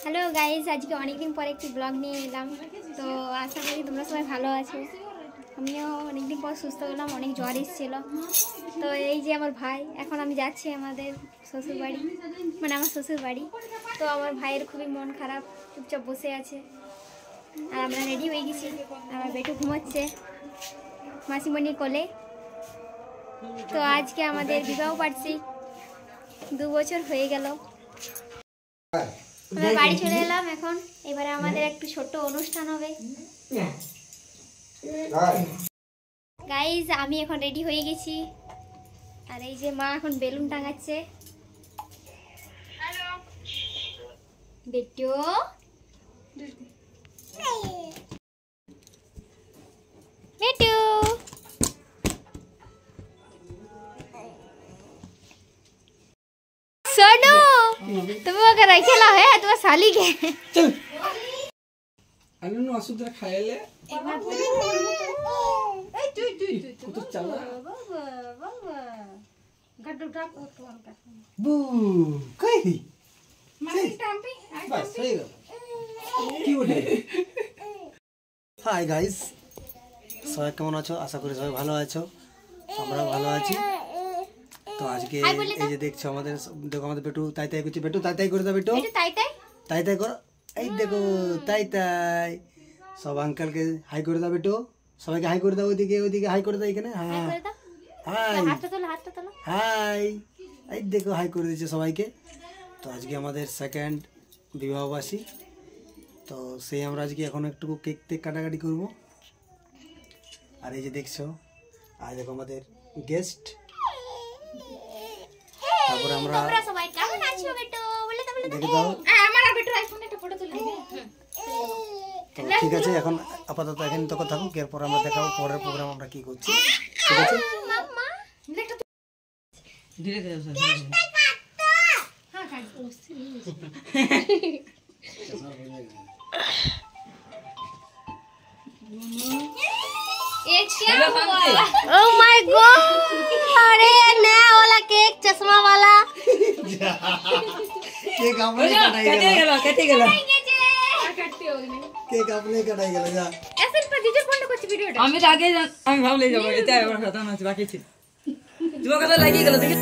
Hello guys, আজকে অনেকদিন পরে একটি ব্লগ নিয়ে এলাম। তো আশা করি তোমরা সবাই ভালো আছো। আমিও অনেকদিন পর সুস্থ হলাম, অনেক জ্বর এসেছিল। তো এই যে আমার ভাই, এখন আমি যাচ্ছি আমাদের শ্বশুর বাড়ি, মানে আমার শ্বশুর বাড়ি। তো আমার ভাইয়ের খুবই মন খারাপ, চুপচাপ বসে আছে। আর আমরা রেডি হয়ে গেছি, আমার বেটু ঘুমাচ্ছে মাসিমণির কোলে। তো আজকে আমাদের বিবাহ বার্ষিকী 2 বছর হয়ে গেল। আমরা বাড়ি চলে এলাম এখন। এবারে আমাদের একটু ছোট্ট অনুষ্ঠান হবে। গাইজ, আমি এখন রেডি হয়ে গেছি। আর এই যে মা এখন বেলুন টাঙাচ্ছে। বেটু বেটু सोनू, तुम्हें अगर रखेला है तो साली के चल अनु आसु जरा खायले ए तू तो चल बाबा बाबा गड्डू टाप तो हल्का बू कई मारी टांपी बस सही गल কি বলে হাই গাইস, সবাই কেমন আছো? আশা করি সবাই ভালো আছো, আমরা ভালো আছি। তো আজকে এই যে দেখছো আমাদের, দেখো আমাদের বেটু তাই তাই করছে। বেটু তাই তাই করে দাও, বেটু তাই তাই তাই তাই করো। এই দেখো তাই তাই। সব আঙ্কেলকে হাই করে দাও বেটু, সবাইকে হাই করে দাও। ওইদিকে ওইদিকে হাই করে দাও, এখানে হ্যাঁ হাই হাতটা তোলো হাই। এই দেখো হাই করে দিয়েছে সবাইকে। তো আজকে আমাদের সেকেন্ড বিবাহবার্ষিকী। তো সেই আমরা আজকে এখন একটু কেক টেক কাটাকাটি করবো। আর এই যে দেখছো, আর দেখো আমাদের গেস্ট। তারপরে আমরা সবাই কেমন আছো বেটু বলে তো দেখে দাও। আমার বেটু আইফোনে একটা ফটো তুলে দিবে। তো ঠিক আছে, এখন আপাতত এখানে তো কথা থাকুক, এরপর আমরা দেখাবো পরের প্রোগ্রাম আমরা কি করছি। ঠিক আছে মাম্মা ধীরে ধীরে হ্যাঁ কাজ করছি। ये क्या हुआ? Oh my God! अरे नया वाला केक, चश्मा वाला। केक आपने कटाई गया, কেটে গেল केक आपने कटाई गया जा। ऐसे पर दीजिए फोन कुछ वीडियो আমি তো আগে আমি ভাবলে যাবো, এটা আমার কথা না বাকি ছিল। তোমার কথা লাগিয়ে গেল দেখে